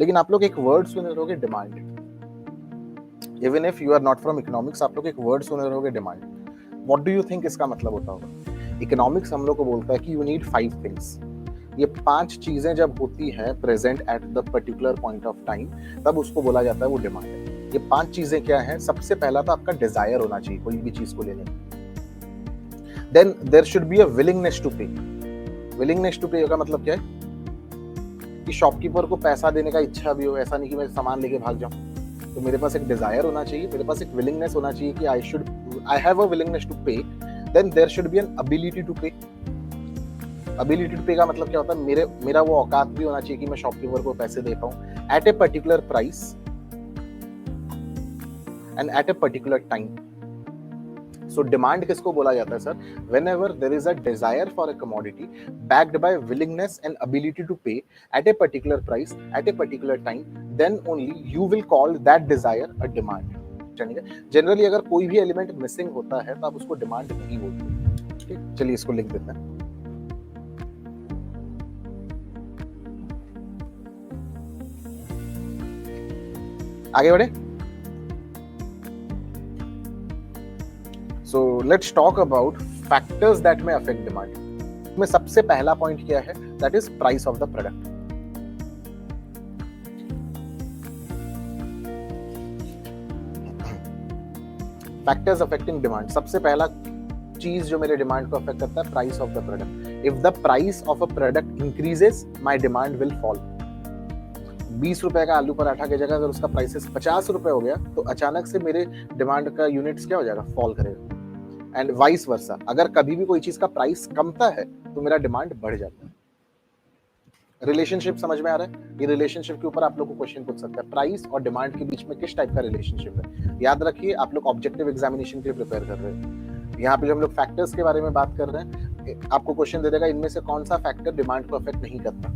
लेकिन आप लोग एक वर्ड सुने रहोगे demand, even if you are not from economics, आप लोग एक वर्ड सुने रहोगे demand. What do you think इसका मतलब होता होगा? इकोनॉमिक्स हम लोग को बोलता है कि यू नीड 5 थिंग्स। ये 5 चीजें जब होती है present at the particular point of time, तब उसको बोला जाता है वो डिमांड है। ये 5 चीजें क्या है? सबसे पहला तो आपका डिजायर होना चाहिए कोई भी चीज को लेने का। Then there should be a willingness to pay. Willingness to pay का मतलब क्या है? कि शॉपकीपर को पैसा देने का इच्छा भी हो, ऐसा नहीं कि मैं सामान लेके भाग जाऊं। तो मेरे पास एक डिजायर होना चाहिए, मेरे पास एक विलिंगनेस होना चाहिए कि I have a willingness to pay. Then there should be an ability to pay. Ability to pay का मतलब क्या होता है? मेरा वो औकात भी होना चाहिए कि मैं शॉपकीपर को पैसे दे पाऊं at a particular price and at a particular time. So demand किसको बोला जाता है sir? Whenever there is a desire for a commodity backed by willingness and ability to pay at a particular price at a particular time, then only you will call that desire a demand। Generally अगर कोई भी element missing होता है तो आप उसको demand नहीं बोलते। ठीक, चलिए इसको लिख देते हैं। आगे बढ़े। So let's talk about factors that may affect demand. में सबसे पहला पॉइंट क्या है? That is price of the product. Factors affecting demand, सबसे पहला चीज जो मेरे डिमांड को अफेक्ट करता है, price of the product. If the price of a product increases my demand will fall. 20 रुपए का आलू पराठा की जगह अगर उसका प्राइसेस 50 रुपए हो गया तो अचानक से मेरे डिमांड का यूनिट्स क्या हो जाएगा? फॉल करेगा। एंड वाइस वर्सा, अगर कभी भी कोई चीज का प्राइस कमता है तो मेरा डिमांड बढ़ जाता है। रिलेशनशिप समझ में आ रहा है? ये रिलेशनशिप के ऊपर आप लोग को क्वेश्चन पूछ सकता है, प्राइस और डिमांड के बीच में किस टाइप का रिलेशनशिप है। याद रखिए, आप लोग ऑब्जेक्टिव एग्जामिनेशन के लिए प्रिपेयर कर रहे हैं। यहाँ पे जो हम लोग फैक्टर्स के बारे में बात कर रहे हैं, आपको क्वेश्चन दे देगा इनमें से कौन सा फैक्टर डिमांड को अफेक्ट नहीं करता।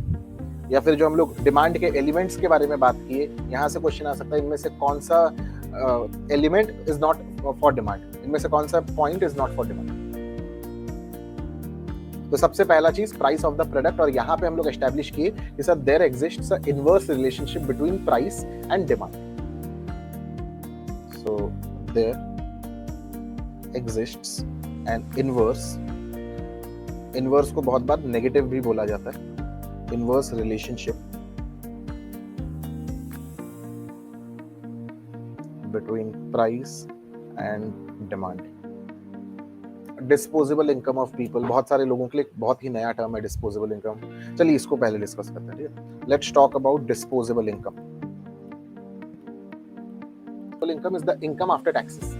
या फिर जो हम लोग डिमांड के एलिमेंट्स के बारे में बात किए, यहाँ से क्वेश्चन आ सकता है इनमें से कौन सा element is not for demand, इनमें से कौन सा point is not for demand. तो सबसे पहला चीज प्राइस ऑफ द प्रोडक्ट, और यहाँ पे हम लोग एस्टैब्लिश किए कि sir there exists a inverse relationship between price and demand. So there exists an inverse को बहुत बार नेगेटिव भी बोला जाता है, inverse relationship between price and demand. Disposable income of people, बहुत सारे लोगों के लिए बहुत ही नया टर्म है डिस्पोजेबल इनकम। चलिए इसको पहले डिस्कस करते हैं। ठीक है, let's talk about disposable income. Income is the income after taxes.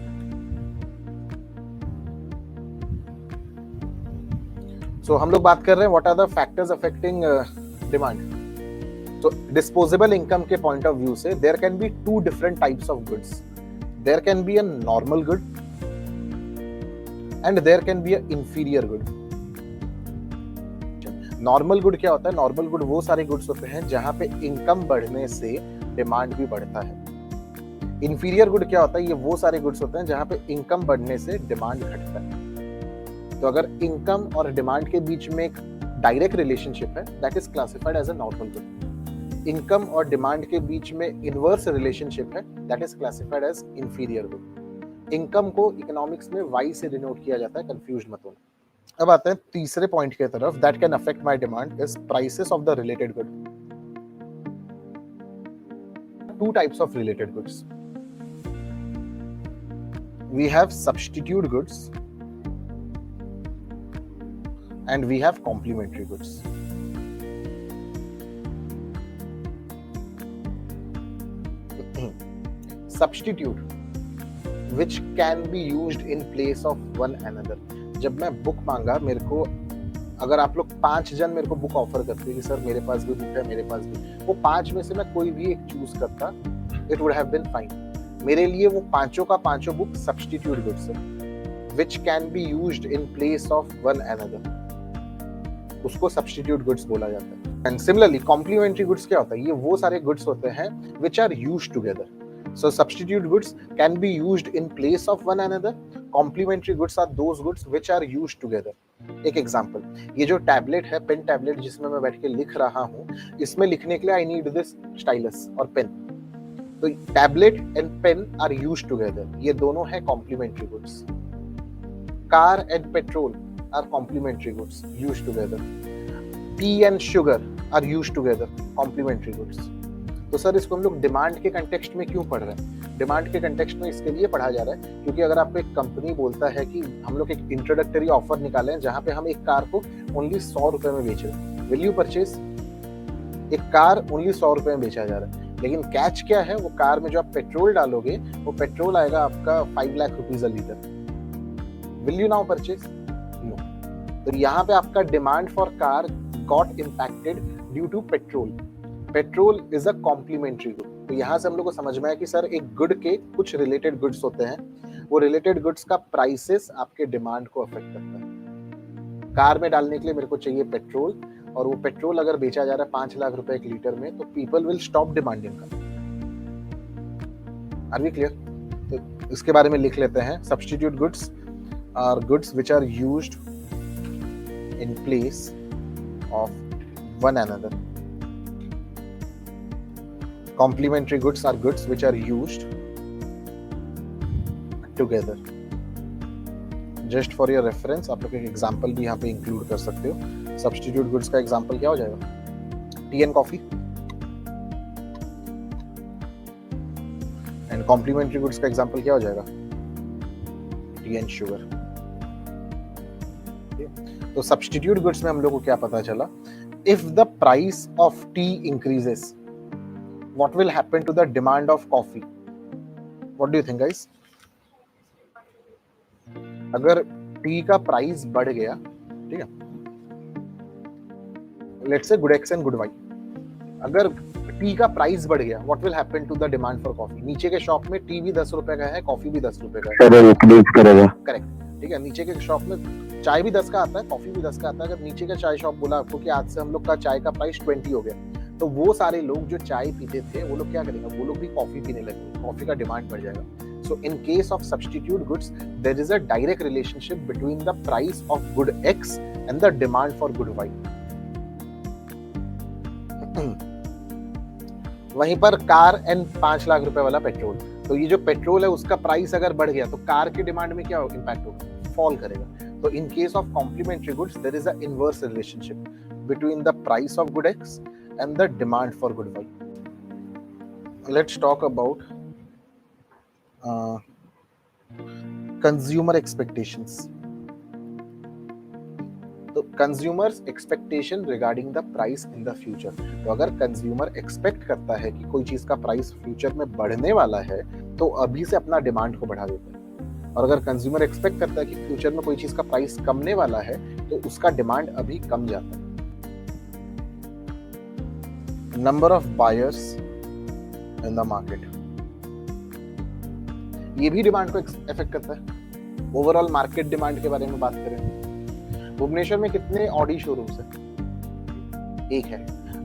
So हम लोग बात कर रहे हैं what are the factors affecting demand. तो डिस्पोजेबल इनकम के पॉइंट ऑफ व्यू से there can be 2 different types of goods. There can be a normal good and there can be a inferior good। Normal good क्या होता है? Normal good वो सारे goods होते हैं जहां पे इनकम बढ़ने से डिमांड भी बढ़ता है। इंफीरियर गुड क्या होता है? ये वो सारे गुड्स होते हैं जहां पे इनकम बढ़ने से डिमांड घटता है। तो अगर इनकम और डिमांड के बीच में एक डायरेक्ट रिलेशनशिप है, that is classified as a normal good. Income और डिमांड के बीच में इनवर्स रिलेशनशिप है, that is classified as inferior good. Income को इकोनॉमिक्स में वाई से डिनोट किया जाता है, कंफ्यूज मत होना। अब आते हैं तीसरे पॉइंट की तरफ, that can affect my demand is prices of the related good. 2 types of related goods. We have substitute goods and we have complementary goods. Substitute which can be used in place of one another। जब मैं book मांगा, मेरे को अगर आप लोग 5 जन मेरे को बुक ऑफर करते कि सर मेरे पास भी बुक है, मेरे पास भी, वो 5 में से मैं कोई भी एक चूज करता, it would have been fine. मेरे लिए वो पांचों का पांचों बुक सब्स्टिट्यूट गुड्स है, which can be used in place of one another। उसको सब्स्टिट्यूट गुड्स बोला जाता है। एंड सिमिलरली कॉम्प्लीमेंट्री गुड्स क्या होता है? ये वो सारे गुड्स होते हैं which are used together। So substitute goods can be used in place of one another, complementary goods are those goods which are used together. एक एग्जांपल, ये जो टैबलेट है, पेन टैबलेट जिसमें मैं बैठ के लिख रहा हूँ, इसमें लिखने के लिए आई नीड दिस स्टाइलस और पेन। तो tablet and pen are used together, ये दोनों है complementary goods. Car and petrol are complementary goods used together. Tea and sugar are used together, complementary goods. तो सर इसको हम लोग डिमांड के कंटेक्स्ट में क्यों पढ़ रहे हैं? डिमांड के कंटेक्स्ट में इसके लिए पढ़ा जा रहा है क्योंकि अगर आपको एक कंपनी बोलता है कि हम लोग एक इंट्रोडक्टरी ऑफर निकालें जहां पे हम एक कार को ओनली 100 रुपए में बेच रहे हैं, विल यू परचेज? एक कार ओनली 100 रुपए में बेचा जा रहा है, लेकिन कैच क्या है, वो कार में जो आप पेट्रोल डालोगे वो पेट्रोल आएगा आपका 5 lakh rupees a litre, will you now purchase? No. तो यहाँ पे आपका demand for car got impacted due to petrol. Petrol is a complementary good. तो यहाँ से हम लोग को समझ में आया कि सर एक गुड के कुछ रिलेटेड गुड्स होते हैं, वो रिलेटेड गुड्स का प्राइसेस आपके डिमांड को अफेक्ट करता है। कार में डालने के लिए मेरे को चाहिए पेट्रोल, और वो पेट्रोल अगर बेचा जा रहा है 5 लाख रुपए 1 लीटर में, तो पीपल विल स्टॉप डिमांडिंग का। Are we clear? तो इसके बारे में लिख लेते हैं। Substitute goods are goods which are used in place of one another. Complementary goods are goods which are used together. Just for your reference, आप लोग एक एग्जाम्पल भी यहाँ पे इंक्लूड कर सकते हो। सब्स्टिट्यूट गुड्स का एग्जाम्पल क्या हो जाएगा? Tea and coffee. And complementary goods का एग्जाम्पल क्या हो जाएगा? Tea and sugar. तो सब्स्टिट्यूट गुड्स में हम लोग को क्या पता चला? If the price of tea increases, what will happen to the demand of coffee? What do you think, guys? अगर टी का प्राइस बढ़ गया, ठीक है, let's say good X and good Y, अगर टी का प्राइस बढ़ गया, what will happen to the demand for coffee? नीचे के शॉप में टी भी 10 रुपए का है, कॉफी भी 10 रुपए का है, करेक्ट, ठीक है। नीचे के शॉप में चाय भी 10 का आता है, कॉफी भी 10 का आता है। अगर नीचे का चाय शॉप बोला आपको कि आज से हम लोग का चाय का प्राइस 20 हो गया, तो वो सारे लोग जो चाय पीते थे वो लोग क्या करेंगे? वो लोग भी कॉफी पीने लगेंगे, कॉफी का डिमांड बढ़ जाएगा। So in case of substitute goods there is a direct relationship between the price of good X and the demand for good Y. वहीं पर कार एंड 5 लाख रुपए वाला पेट्रोल, तो ये जो पेट्रोल है उसका प्राइस अगर बढ़ गया तो कार की डिमांड में क्या इम्पैक्ट होगा? फॉल करेगा। तो in case of complementary goods there is a inverse relationship between the price of good X and the demand for good Y. Let's talk about consumer expectations. तो consumers expectation regarding the price in the future. तो अगर consumer expect करता है कि कोई चीज का price future में बढ़ने वाला है, तो अभी से अपना डिमांड को बढ़ा देता है। और अगर कंज्यूमर एक्सपेक्ट करता है कि फ्यूचर में कोई चीज का प्राइस कमने वाला है, तो उसका डिमांड अभी कम जाता है। Number of buyers in the market, ये भी डिमांड को इफेक्ट करता है। ओवरऑल मार्केट डिमांड के बारे में बात करें, भुवनेश्वर में कितने ऑडी शोरूम्स हैं? एक है।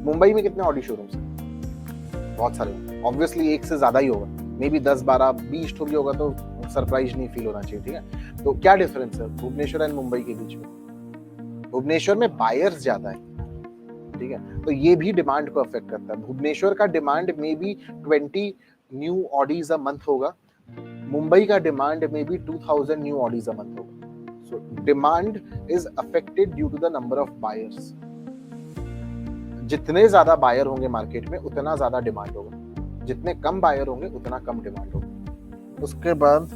मुंबई में कितने ऑडी शोरूम्स हैं? बहुत सारे। ऑब्वियसली एक से ज्यादा ही होगा, मे बी 10, 12, 20 तो भी होगा, तो सरप्राइज नहीं फील होना चाहिए, ठीक है। तो क्या डिफरेंस है भुवनेश्वर एंड मुंबई के बीच में? भुवनेश्वर में बायर्स ज्यादा है, ठीक है, तो ये भी डिमांड को अफेक्ट करता है। भुवनेश्वर का demand may be 20 new Audis a month होगा, मुंबई का demand may be 2000 new Audis a month होगा। So demand is affected due to the number of buyers. जितने ज्यादा बायर होंगे मार्केट में उतना ज्यादा डिमांड होगा, जितने कम बायर होंगे उतना कम डिमांड होगा। उसके बाद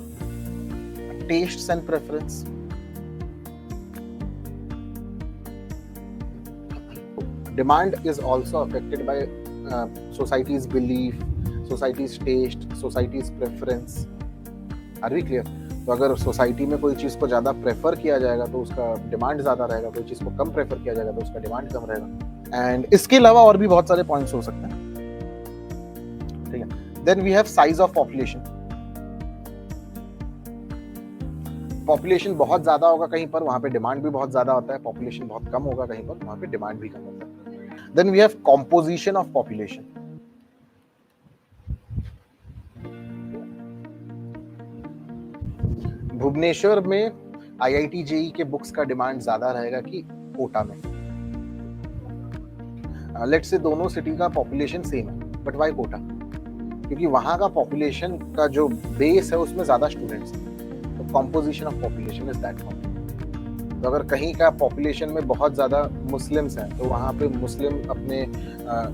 tests and preference, demand is also affected by society's belief, society's taste, society's preference. Are we clear? तो अगर सोसाइटी में कोई चीज को ज्यादा प्रेफर किया जाएगा तो उसका डिमांड ज्यादा रहेगा, कोई चीज को कम प्रेफर किया जाएगा तो उसका डिमांड कम रहेगा। एंड इसके अलावा और भी बहुत सारे पॉइंट्स हो सकते हैं, ठीक है। Then we have size of population. Population बहुत ज्यादा होगा कहीं पर, वहां पे डिमांड भी बहुत ज्यादा होता है। पॉपुलेशन बहुत कम होगा कहीं पर, वहां पे डिमांड भी कम होता है। Then we have composition of population. Bhubaneswar में IIT JEE के बुक्स का डिमांड ज्यादा रहेगा कि कोटा में? लेट्स से दोनों सिटी का पॉपुलेशन सेम है, बट व्हाई कोटा? क्योंकि वहां का पॉपुलेशन का जो बेस है उसमें ज्यादा स्टूडेंट्स हैं, तो composition of population is that one. तो अगर कहीं का पॉपुलेशन में बहुत ज़्यादा मुस्लिम्स हैं तो वहाँ पे मुस्लिम अपने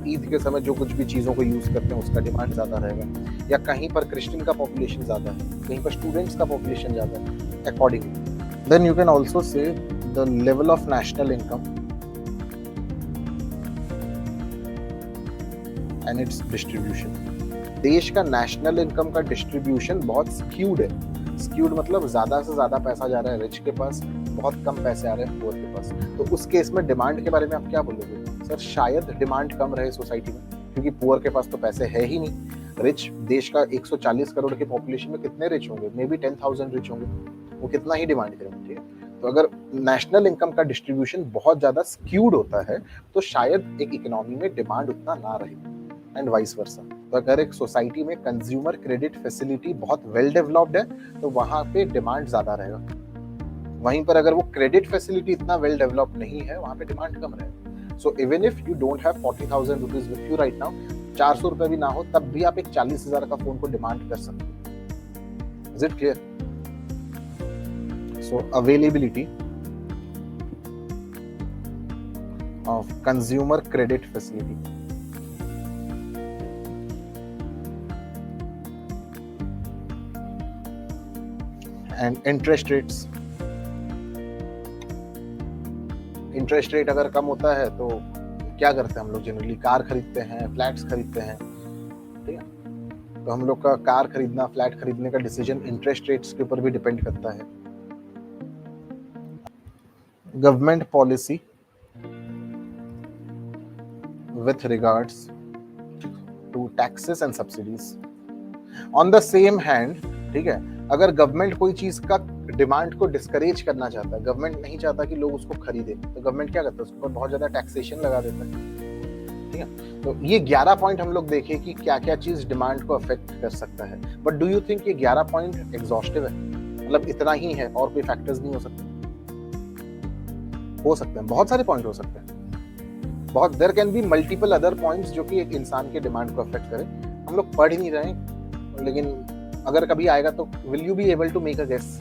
ईद के समय जो कुछ भी चीज़ों को यूज़ करते हैं उसका डिमांड ज़्यादा रहेगा, या कहीं पर क्रिश्चियन का पॉपुलेशन ज़्यादा है, कहीं पर स्टूडेंट्स का पॉपुलेशन ज़्यादा है, accordingly. Then you can also say the level of national income and its distribution. देश का नेशनल इनकम का डिस्ट्रीब्यूशन बहुत स्क्यूड है। स्क्यूड मतलब ज़्यादा से ज़्यादा पैसा जा रहा है रिच के पास, बहुत कम पैसे आ रहे हैं पुअर के पास। तो उस केस में डिमांड के बारे में आप क्या बोलोगे? सर शायद डिमांड कम रहे सोसाइटी में, क्योंकि पुअर के पास तो पैसे है ही नहीं। रिच देश का 140 करोड़ के पॉपुलेशन में कितने रिच होंगे? मे बी 10,000 रिच होंगे, वो कितना ही डिमांड करेंगे। ठीक है, तो अगर नेशनल इनकम का डिस्ट्रीब्यूशन बहुत ज्यादा स्क्यूड होता है तो शायद एक इकोनॉमी में डिमांड उतना ना रहे, एंड वाइस वर्सा। तो अगर एक सोसाइटी में कंज्यूमर क्रेडिट फैसिलिटी बहुत वेल डेवलप्ड है तो वहां पे डिमांड ज्यादा रहेगा। वहीं पर अगर वो क्रेडिट फैसिलिटी इतना वेल डेवलप नहीं है, वहां पे डिमांड कम रहेगा। So even if you don't have 40,000 rupees with you right now, 400 रुपए भी ना हो तब भी आप एक 40,000 का फोन को डिमांड कर सकते हो। Is it clear? So availability of consumer credit facility and interest rates. Interest rate अगर कम होता है तो क्या करते हैं हम लोग? जनरली कार खरीदते हैं, फ्लैट्स खरीदते हैं। ठीक है, तो हम लोग का कार खरीदना, फ्लैट खरीदने का डिसीजन इंटरेस्ट रेट्स के ऊपर भी डिपेंड करता है। Government policy with regards to taxes and subsidies. On the same hand, ठीक है, अगर गवर्नमेंट कोई चीज का डिमांड को डिस्करेज करना चाहता है, गवर्नमेंट नहीं चाहता कि लोग उसको खरीदे, तो गवर्नमेंट क्या करता है? उसके ऊपर बहुत ज्यादा टैक्सेशन लगा देता है। ठीक है, तो ये 11 पॉइंट हम लोग देखे कि क्या क्या चीज डिमांड को अफेक्ट कर सकता है। बट डू यू थिंक ये 11 पॉइंट एग्जॉस्टिव है? मतलब इतना ही है और कोई फैक्टर्स नहीं हो सकते? हो सकते हैं, बहुत सारे पॉइंट हो सकते हैं। बहुत, there can be multiple other points जो कि एक इंसान के डिमांड को अफेक्ट करे। हम लोग पढ़ ही नहीं रहे, लेकिन अगर कभी आएगा तो will you be able to make a guess?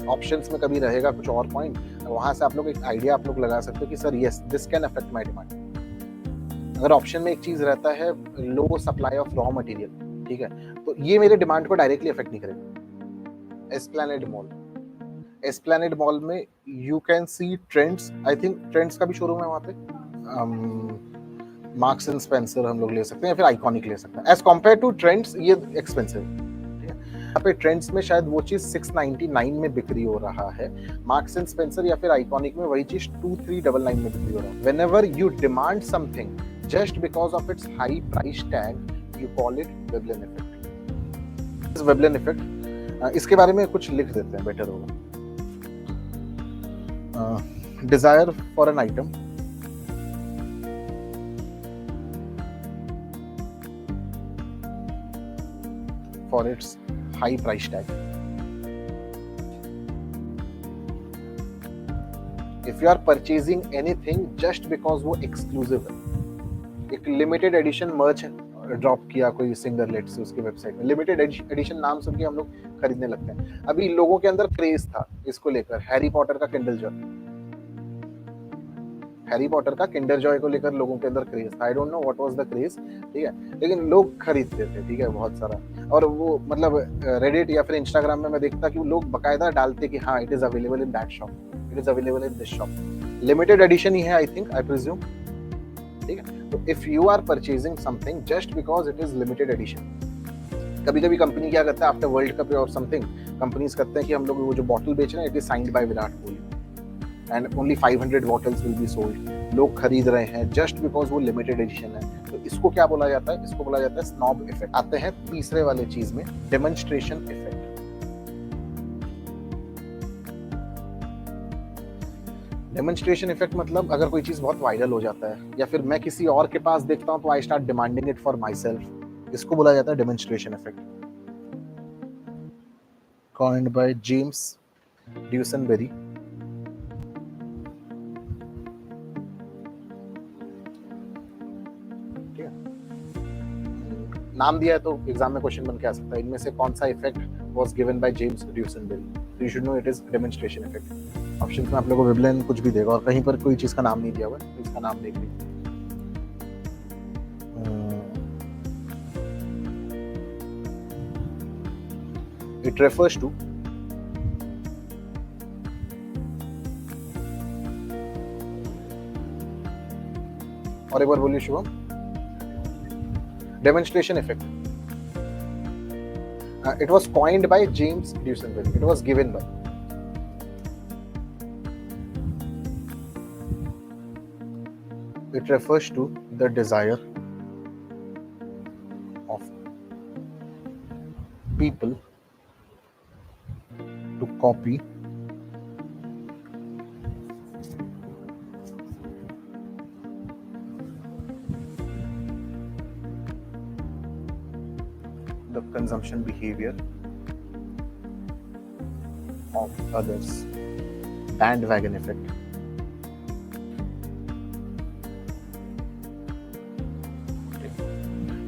Options में कभी रहेगा कुछ और पॉइंट, वहां से आप लोग एक आइडिया आप लोग लगा सकते हो कि sir yes this can affect my demand. अगर ऑप्शन में एक चीज रहता है लो सप्लाई ऑफ रॉ मटेरियल, ठीक है, तो ये मेरे डिमांड को डायरेक्टली अफेक्ट नहीं करेगा। एस्प्लैनेड मॉल, एस्प्लैनेड मॉल में you can see trends, I think trends का भी शोरूम है वहां पे, मार्क्स एंड स्पेंसर हम लोग ले सकते हैं या फिर आइकॉनिक ले सकते हैं। एज कम्पेयर टू ट्रेंड्स ये एक्सपेंसिव है। यहाँ पे ट्रेंड्स में शायद वो चीज 699 में बिक्री हो रहा है, मार्क्स एंड स्पेंसर या फिर आइकॉनिक में वही चीज 2399 में बिक्री हो रहा है। Whenever you demand something just because of its high price tag, you call it Veblen effect. Veblen effect, इसके बारे में कुछ लिख देते हैं, बेटर होगा। Desire for an item for its high price tag. If you are purchasing anything just because वो exclusive है, एक limited edition merch ड्रॉप किया कोई सिंगर लेट से उसकी वेबसाइट में, लिमिटेड एडिशन नाम सुन के हम लोग खरीदने लगते हैं। अभी लोगों के अंदर क्रेज था इसको लेकर, हैरी पॉटर का किंडर जॉय, हैरी पॉटर का किंडर जॉय को लेकर लोगों के अंदर क्रेज था। I don't know what was the craze, ठीक है, लेकिन लोग खरीदते थे, ठीक है, बहुत सारा। और वो मतलब रेडिट या फिर इंस्टाग्राम में मैं देखता कि लोग बकायदा डालते कि हाँ it is available in that shop, it is available in this shop. Limited edition ही है आई थिंक, आई प्रिज्यूम, ठीक है। तो if you are purchasing something just because it is limited edition, कभी कभी कंपनी क्या करता है आफ्टर वर्ल्ड कप और समथिंग, कंपनीज करते हैं कि हम लोग वो जो बॉटल बेच रहे हैं it is signed by Virat Kohli and only 500 bottles will be sold. लोग खरीद रहे हैं जस्ट बिकॉज वो लिमिटेड एडिशन है। तो इसको क्या बोला जाता है? इसको बोला जाता है स्नॉब इफेक्ट। आते हैं तीसरे वाले चीज में, डेमोन्स्ट्रेशन इफेक्ट। डेमोन्स्ट्रेशन इफेक्ट मतलब अगर कोई चीज बहुत वायरल हो जाता है या फिर मैं किसी और के पास देखता हूं तो I start demanding it for my self, इसको बोला जाता है demonstration effect. coined by James Dusenberry. ठीक है, नाम दिया है तो एग्जाम में क्वेश्चन बन के आ सकता है, इनमें से कौन सा effect was given by James Duesenberry. You should know it is demonstration effect. Option में आप लोगों को विबलेन कुछ भी देगा और कहीं पर कोई चीज का नाम नहीं दिया हुआ है, तो इसका नाम देख लीजिए। It refers to और एक बार बोलिए Shubham. Demonstration effect. It was coined by James Dusenberry. It was given by. It refers to the desire of people to copy the consumption behavior of others. Bandwagon effect.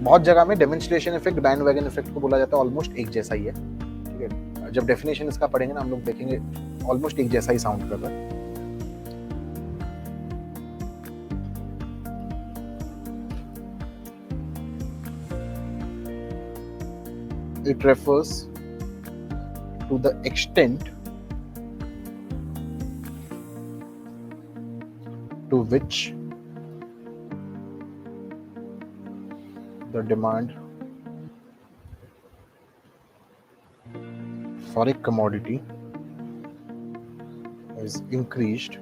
बहुत जगह में demonstration effect bandwagon effect को बोला जाता है, almost एक जैसा ही है। ठीक है, जब डेफिनेशन इसका पढ़ेंगे ना हम लोग देखेंगे ऑलमोस्ट एक जैसा ही साउंड कर रहा है। It refers to the extent to which the demand for a commodity is increased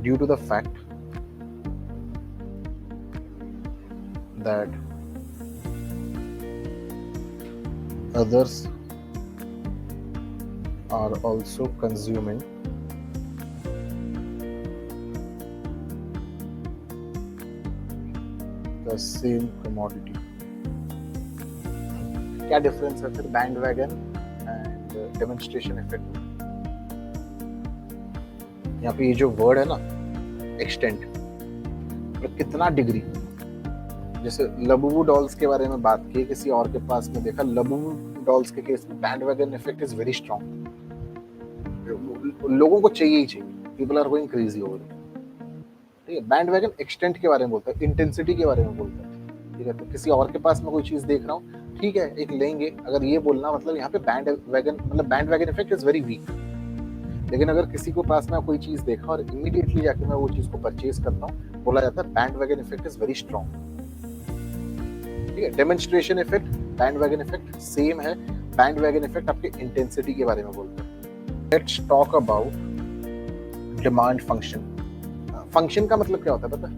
due to the fact that others are also consuming the same commodity. क्या डिफरेंस है फिर बैंडवैगन एंड डेमोन्स्ट्रेशन इफेक्ट? यहाँ पे ये जो word है ना extent, मतलब कितना डिग्री। जैसे लबूबू डॉल्स के बारे में बात की, किसी और के पास में देखा, लबूबू डॉल्स के केस में bandwagon effect is very strong. लोगों को चाहिए ही चाहिए, people are going crazy over it. ठीक है, बैंडवैगन एक्सटेंट के बारे में बोलता है, इंटेंसिटी के बारे में बोलता है। ठीक है, तो किसी और के पास में कोई चीज देख रहा हूँ, ठीक है एक लेंगे, अगर ये बोलना मतलब यहाँ पे बैंडवैगन मतलब bandwagon effect is very weak. लेकिन अगर किसी को पास में कोई चीज देखा और इमीडिएटली जाके मैं वो चीज को परचेज करता हूँ, बोला जाता है bandwagon effect is very strong. ठीक है, demonstration effect, bandwagon effect same है। बैंडवैगन इफेक्ट आपके इंटेंसिटी के बारे में बोलते हैं। Let's talk about demand function. Function का मतलब क्या होता है पता है?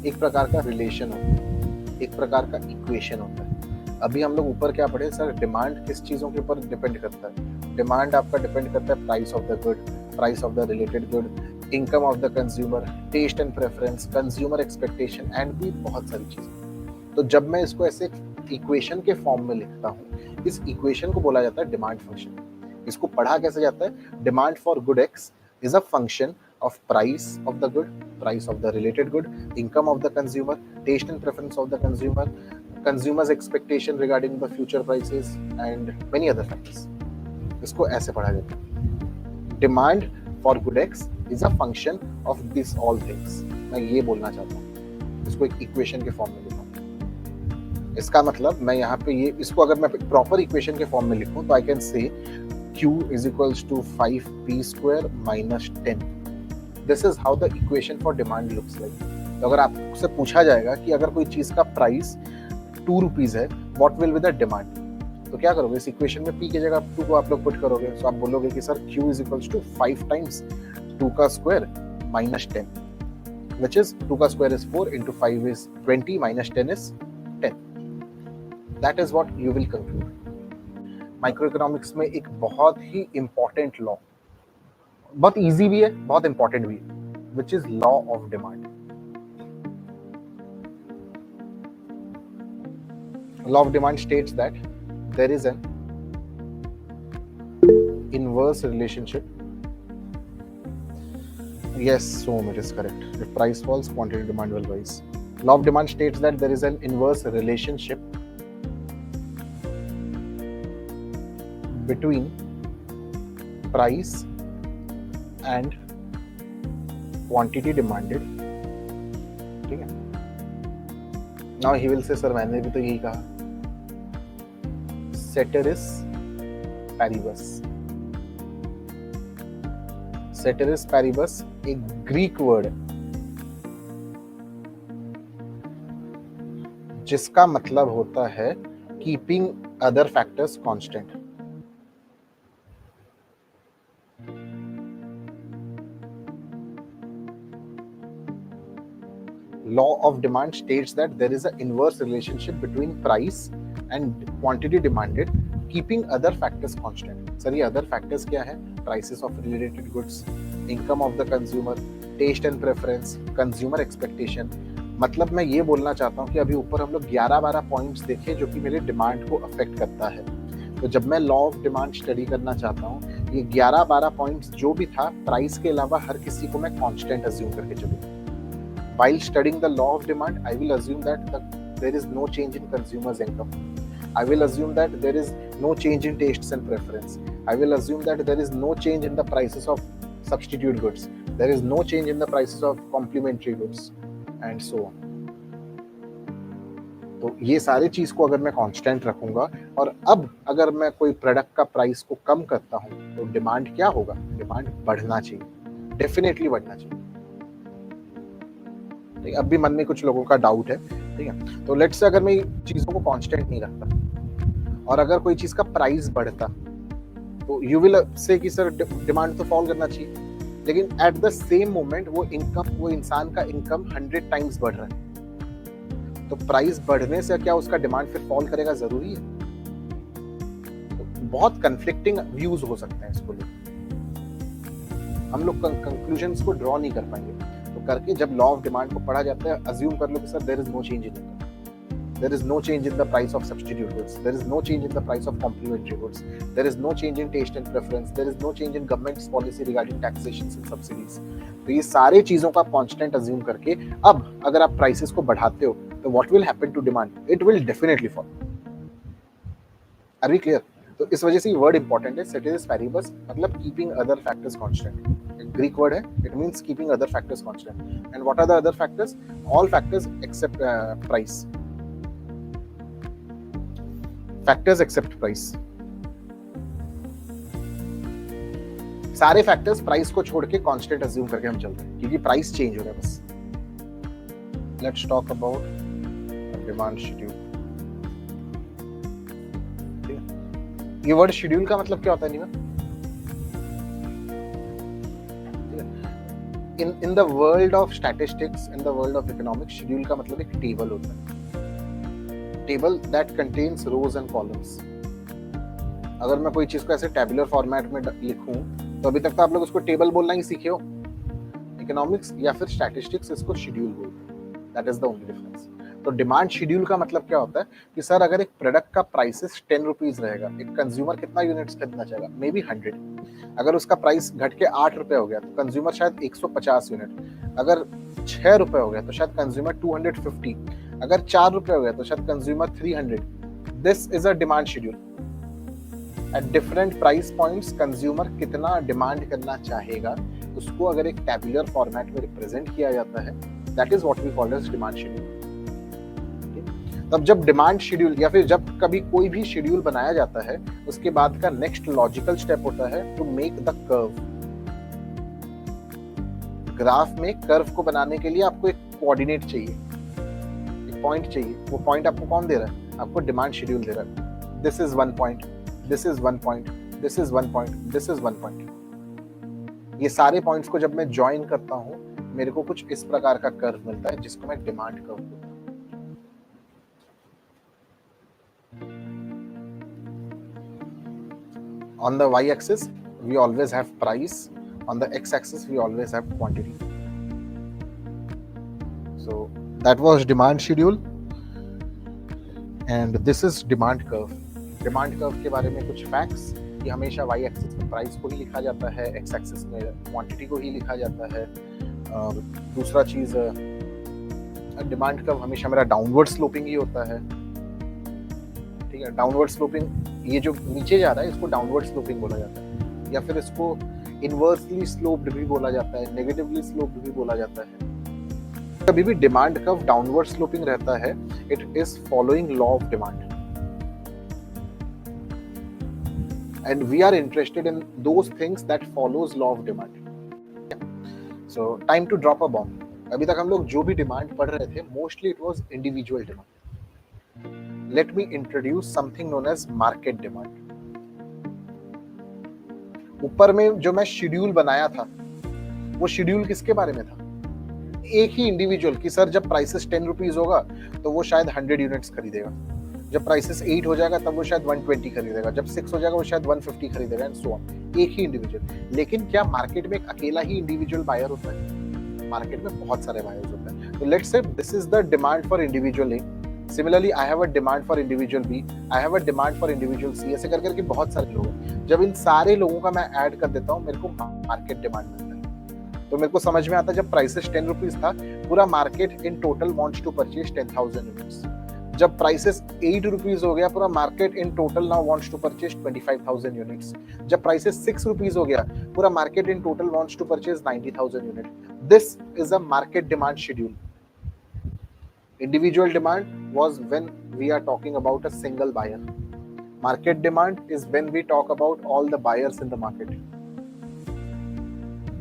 एक प्रकार का रिलेशन होता है, एक प्रकार का इक्वेशन होता है। अभी हम लोग ऊपर क्या पढ़े सर, डिमांड किस चीजों के ऊपर डिपेंड करता है? डिमांड आपका डिपेंड करता है price of the good, price of the related good, income of the consumer, taste and preference, consumer expectation and भी बहुत सारी चीजें। तो जब मैं इसको ऐसे इक्वेशन के फॉर्म में लिखता हूँ, इस इक्वेशन को बोला जाता है डिमांड फंक्शन। इसको पढ़ा कैसे जाता है? Demand for good x is a function of price of the good, price of the related good, income of the consumer, taste and preference of the consumer, consumer's expectation regarding the future prices and many other factors. इसको ऐसे पढ़ा जाता है। Demand for good X is a function of this all things. मैं ये बोलना चाहता हूँ, इसको एक इक्वेशन के फॉर्म में लिखूँ। इसका मतलब मैं यहाँ पे ये इसको अगर मैं प्रॉपर इक्वेशन के फॉर्म में लिखूँ तो I can say Q is equals to 5p square minus 10. This is how the equation for demand looks like. तो अगर आपसे पूछा जाएगा कि अगर कोई चीज का प्राइस 2 रुपीज है, what will be the demand? तो क्या करोगे? इस इक्वेशन में p की जगह 2 को आप लोग पुट करोगे, तो आप बोलोगे कि sir Q is equals to 5 times 2 का स्क्वायर minus 10, which is 2 का square is 4 into 5 is 20 minus 10 is 10. That is what you will conclude. Micro economics में एक बहुत ही इंपॉर्टेंट लॉ, बहुत इजी भी है, बहुत इंपॉर्टेंट भी है, which is law of demand. law of demand states that there is an inverse relationship. Yes, so it is correct. If price falls, quantity demand will rise. Law of demand states that there is an inverse relationship between price and quantity demanded. ठीक है? Now he will say, sir, मैंने भी तो यही कहा. Ceteris paribus. Ceteris paribus एक Greek word है जिसका मतलब होता है keeping other factors constant. Law of demand states that there is an inverse relationship between price and quantity demanded, keeping other factors constant. Sir, ये other factors क्या है? Prices of related goods, income of the consumer, taste and preference, consumer expectation. मतलब मैं ये बोलना चाहता हूँ कि अभी ऊपर हम लोग 11-12 पॉइंट्स देखे जो कि मेरे डिमांड को अफेक्ट करता है. तो जब मैं लॉ ऑफ डिमांड स्टडी करना चाहता हूँ, ये 11-12 पॉइंट्स जो भी था, प्राइस के अलावा हर किसी को मैं कांस्टेंट अज्यूम करके चलूँ. While studying the law of demand, I will assume that there is no change in consumers' income. I will assume that there is no change in tastes and preference. I will assume that there is no change in the prices of substitute goods. There is no change in the prices of complementary goods, and so on. तो ये सारी चीज को अगर मैं constant रखूंगा और अब अगर मैं कोई प्रोडक्ट का प्राइस को कम करता हूँ तो डिमांड क्या होगा? डिमांड बढ़ना चाहिए, डेफिनेटली बढ़ना चाहिए. अब भी मन में कुछ लोगों का डाउट है, ठीक है? तो लेट्स से अगर मैं चीजों को कांस्टेंट नहीं रखता और अगर कोई चीज का प्राइस बढ़ता तो यू विल से कि सर डिमांड तो फॉल करना चाहिए, लेकिन एट द सेम मोमेंट वो इंसान का इनकम 100 टाइम्स बढ़ रहा है, तो प्राइस बढ़ने से क्या उसका डिमांड फिर फॉल करेगा? जरूरी है? तो बहुत कंफ्लिक्टिंग व्यूज हो सकते हैं इसको लेकर, हम लोग कंक्लूजन्स को ड्रॉ नहीं कर पाएंगे. तो करके जब लॉ ऑफ डिमांड को पढ़ा जाता है, अज्यूम कर लो कि sir there is no change in income, there is no change in the price of substitute goods, there is no change in the price of complementary goods, there is no change in taste and preference, there is no change in governments policy regarding taxation and subsidies. तो ये सारे चीजों का constant assume करके अब अगर आप prices को बढ़ाते हो तो what will happen to demand? It will definitely fall. Are we clear? तो इस वजह से ये वर्ड इंपॉर्टेंट है. ceteris paribus मतलब keeping other factors constant. Greek word है, it means keeping other factors constant. And what are the other factors? All factors except price. Factors except price. सारे factors price को छोड़ के constant assume करके हम चल रहे हैं क्योंकि price change हो रहा है बस. Let's talk about demand schedule. ये word schedule का मतलब क्या होता है नीमा? In the world of statistics, in the world of economics, schedule का मतलब एक टेबल होता है. Table that contains rows and columns. अगर मैं कोई चीज को ऐसे टेबुलर फॉर्मेट में लिखूं तो अभी तक तो आप लोग उसको टेबल बोलना ही सीखे हो. इकोनॉमिक्स या फिर स्टैटिस्टिक्स इसको शेड्यूल बोलते हैं. That is the only difference. तो डिमांड शेड्यूल का मतलब क्या होता है कि सर अगर एक प्रोडक्ट का प्राइसेस 10 रुपीज रहेगा, एक कंज्यूमर कितना यूनिट्स खरीदना चाहेगा? May be 100. अगर उसका प्राइस घट के 8 रुपए हो गया तो कंज्यूमर शायद 150 यूनिट. अगर 6 रुपए हो गया तो शायद कंज्यूमर 250. अगर 4 रुपए हो गया तो शायद consumer 300. This is a demand schedule. At different price points consumer कितना डिमांड करना चाहेगा उसको अगर एक टेबुलर फॉर्मेट में रिप्रेजेंट किया जाता है, that is what we call as demand schedule. तब जब डिमांड शेड्यूल या फिर जब कभी कोई भी शेड्यूल बनाया जाता है उसके बाद का नेक्स्ट लॉजिकल स्टेप होता है to make the curve. Graph में कर्व को बनाने के लिए आपको एक कोऑर्डिनेट चाहिए, एक पॉइंट चाहिए. वो पॉइंट आपको कौन दे रहा है? आपको डिमांड शेड्यूल दे रहा है. This is 1 point, this is 1 point, this is 1 point, this is 1 point. ये सारे पॉइंट्स को जब मैं ज्वाइन करता हूँ मेरे को कुछ इस प्रकार का कर्व मिलता है जिसको मैं डिमांड कर्व बोलता हूँ. On the y-axis, we always have price. On the x-axis, we always have quantity. So that was demand schedule. And this is demand curve. Demand curve के बारे में कुछ फैक्ट्स कि हमेशा वाई एक्सिस में price को ही लिखा जाता है, एक्स एक्सिस में क्वांटिटी को ही लिखा जाता है। दूसरा चीज, डिमांड कर्व हमेशा मेरा डाउनवर्ड स्लोपिंग ही होता है, ठीक है। डाउनवर्ड स्लोपिंग, ये जो नीचे जा रहा है इसको डाउनवर्ड स्लोपिंग बोला जाता है, या फिर इसको इनवर्सली स्लोप्ड भी बोला जाता है, नेगेटिवली स्लोप्ड भी बोला जाता है। कभी भी डिमांड कर्व डाउनवर्ड स्लोपिंग रहता है, it is following law of demand, and we are interested in those things that follows law of demand. So time to drop a bomb. अभी तक हम लोग जो भी डिमांड पढ़ रहे थे, mostly it was individual demand. Let me introduce something known as market demand. ऊपर में जो मैं शेड्यूल बनाया था, वो शेड्यूल किसके बारे में था? एक ही इंडिविजुअल की सर जब प्राइसेस 10 रुपीज होगा तो वो शायद 100 यूनिट्स खरीदेगा, जब प्राइसेस 8 हो जाएगा तब वो शायद 120 खरीदेगा, जब 6 हो जाएगा वो शायद 150 खरीदेगा, एंड सो ऑन। एक ही इंडिविजुअल। लेकिन क्या मार्केट में एक अकेला ही इंडिविजुअल बायर होता है? मार्केट में बहुत सारे बायर्स होते हैं। तो let's say this is the demand for individual A, similarly I have a demand for individual B, I have a demand for individual C, ऐसे कर करके बहुत सारे लोग हैं। जब इन सारे लोगों का मैं ऐड कर देता हूँ, मेरे को मार्केट डिमांड मिलता है। तो मेरे को समझ में आता है, जब प्राइसेस 10 रुपीज था, पूरा market in total wants to purchase 10,000 units. जब प्राइसेस 8 रुपीज हो गया, पूरा market in total now wants to purchase 25,000 units. जब प्राइसेस 6 रुपीज हो गया, पूरा market in total wants to purchase 90,000 unit. This is a market demand schedule. Individual demand was when we are talking about a single buyer. Market demand is when we talk about all the buyers in the market.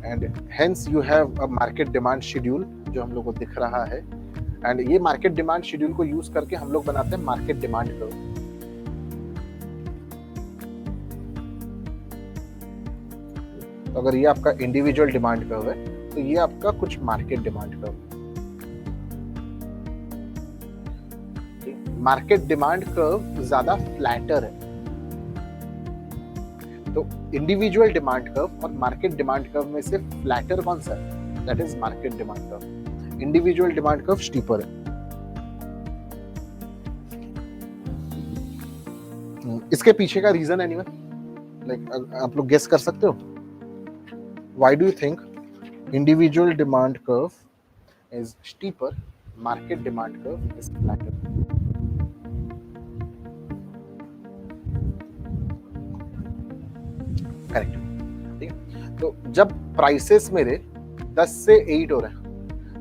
And hence you have a market demand schedule जो हम लोग को दिख रहा है। And ये market demand schedule को use करके हम लोग बनाते हैं मार्केट डिमांड कर्व। तो अगर ये आपका इंडिविजुअल डिमांड कर्व है, तो ये आपका कुछ market demand curve. Market demand curve ज्यादा फ्लैटर है। तो इंडिविजुअल डिमांड कर्व और मार्केट डिमांड कर्व में से फ्लैटर कौन सा है? That is market demand curve. Individual demand curve steeper है। इसके पीछे का रीजन एनीवन, लाइक आप लोग गेस कर सकते हो? Why do you think individual demand curve is steeper, market demand curve is flatter? Correct, ठीक है। तो जब प्राइसेस मेरे 10 से 8 हो रहे हैं,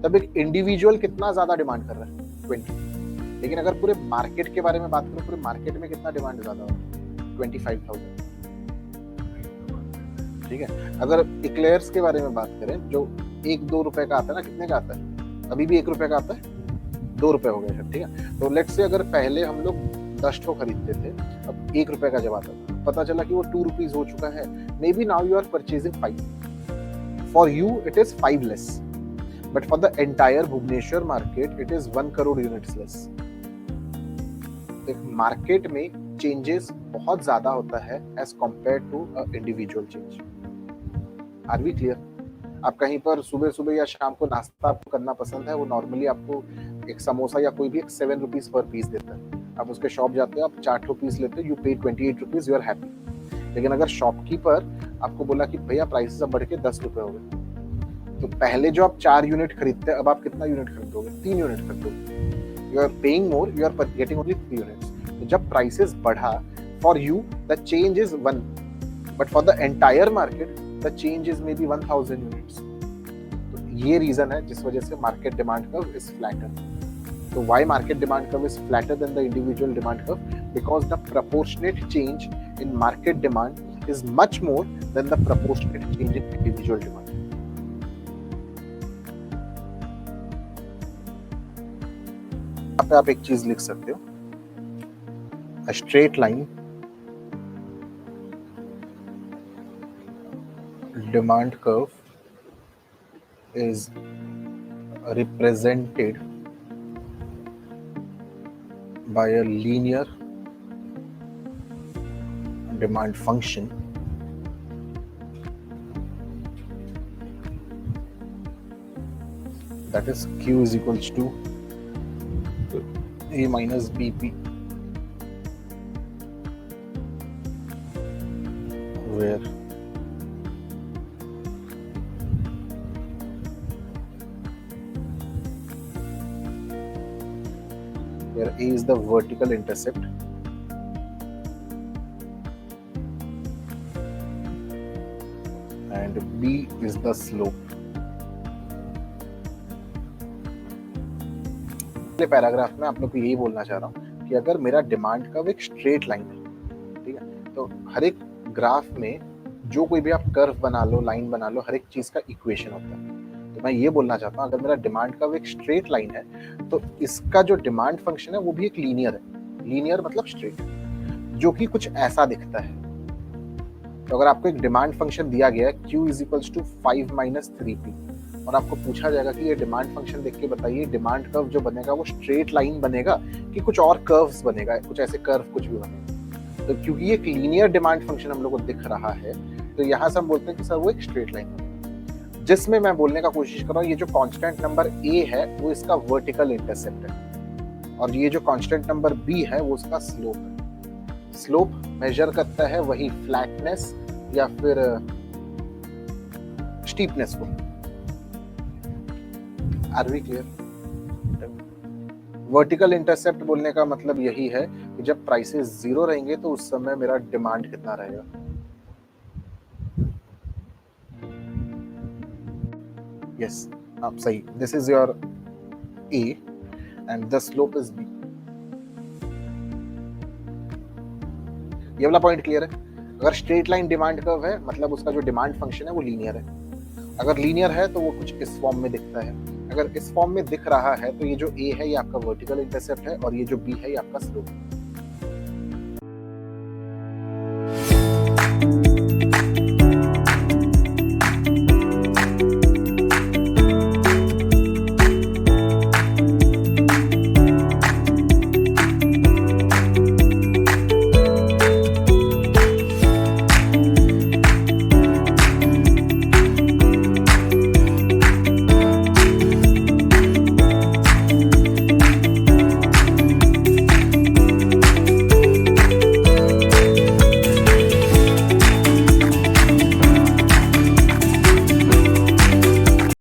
तब एक इंडिविजुअल कितना ज्यादा डिमांड कर रहा है? 20। लेकिन अगर पूरे मार्केट के बारे में बात करूं, पूरे मार्केट में कितना डिमांड ज्यादा हो रहा है? 25,000, ठीक है। अगर इक्लेयर्स के बारे में बात करें, जो 1-2 रुपए का आता है ना, कितने का आता है? अभी भी 1 रुपए का आता है, 2 रुपए हो गए हैं, ठीक है। तो लेट्स से अगर पहले हम लोग 10 ठो खरीदते थे, अब 1 रुपए का जब आता था, पता चला कि वो 2 रुपीज हो चुका है। Maybe now you are purchasing 5, for you it is 5 less, but for the entire Bhubaneswar market it is 1 crore units less. Market में चेंजेस बहुत ज्यादा होता है as compare to individual change. Are we clear? आप कहीं पर सुबह सुबह या शाम को नाश्ता आपको करना पसंद है, वो नॉर्मली आपको एक समोसा या कोई भी एक 7 रुपीज पर पीस देता है। आप उसके शॉप जाते हो, आप 4 पीस लेते हो, यू पे 28 रुपीज, यू आर हैप्पी। लेकिन अगर शॉपकीपर आपको बोला कि भैया प्राइसेस अब बढ़ के 10 रुपए हो गए, तो पहले जो आप 4 यूनिट खरीदते हैं, अब आप कितना यूनिट खरीदोगे? 3 यूनिट खरीदोगे। You are paying more, you are getting only 3 units. तो जब प्राइसेस बढ़ा, for you the change is 1, but for the entire market the change is maybe 1000 units. तो ये रीजन है जिस वजह से market demand curve is flatter. So why market demand curve is flatter than the individual demand curve? Because the proportionate change in market demand is much more than the proportionate change in individual demand. यहाँ पे आप एक चीज लिख सकते हो, a straight line demand curve is represented by a linear demand function that is Q is equals to A minus BP where A is the vertical intercept and B is the slope. पहले paragraph में आप लोग को यही बोलना चाह रहा हूँ कि अगर मेरा डिमांड कर्व एक स्ट्रेट लाइन है, ठीक है, तो हर एक ग्राफ में जो कोई भी आप कर्व बना लो, लाइन बना लो, हर एक चीज का इक्वेशन होता है। तो मैं ये बोलना चाहता हूँ अगर मेरा डिमांड कर्व एक स्ट्रेट लाइन है तो इसका जो डिमांड फंक्शन है वो भी एक लीनियर है। लीनियर मतलब स्ट्रेट, जो कि कुछ ऐसा दिखता है। तो अगर आपको एक डिमांड फंक्शन दिया गया है Q is equals to 5 minus 3P और आपको पूछा जाएगा कि ये डिमांड फंक्शन देख के बताइए डिमांड कर्व जो बनेगा वो स्ट्रेट लाइन बनेगा कि कुछ और कर्व्स बनेगा, कुछ ऐसे कर्व कुछ भी बनेगा। तो क्योंकि ये एक लीनियर डिमांड फंक्शन हम लोग को दिख रहा है तो यहाँ से हम बोलते हैं कि सर वो एक स्ट्रेट लाइन बनेगा। जिसमें मैं बोलने का कोशिश कर रहा हूँ ये जो कांस्टेंट नंबर A है वो इसका वर्टिकल इंटरसेप्ट है और ये जो कांस्टेंट नंबर B है वो उसका स्लोप है। स्लोप मेजर करता है वही फ्लैटनेस या फिर स्टीपनेस को। Are we clear? Vertical intercept बोलने का मतलब यही है कि जब प्राइसेस जीरो रहेंगे तो उस समय मेरा डिमांड कितना रहेगा। यस, आप सही। This is your A and the slope is B। ये वाला पॉइंट क्लियर है? अगर स्ट्रेट लाइन डिमांड कर्व है मतलब उसका जो डिमांड फंक्शन है वो लीनियर है। अगर लीनियर है तो वो कुछ इस फॉर्म में दिखता है। अगर इस फॉर्म में दिख रहा है तो ये जो A है ये आपका वर्टिकल इंटरसेप्ट है और ये जो B है ये आपका स्लोप है।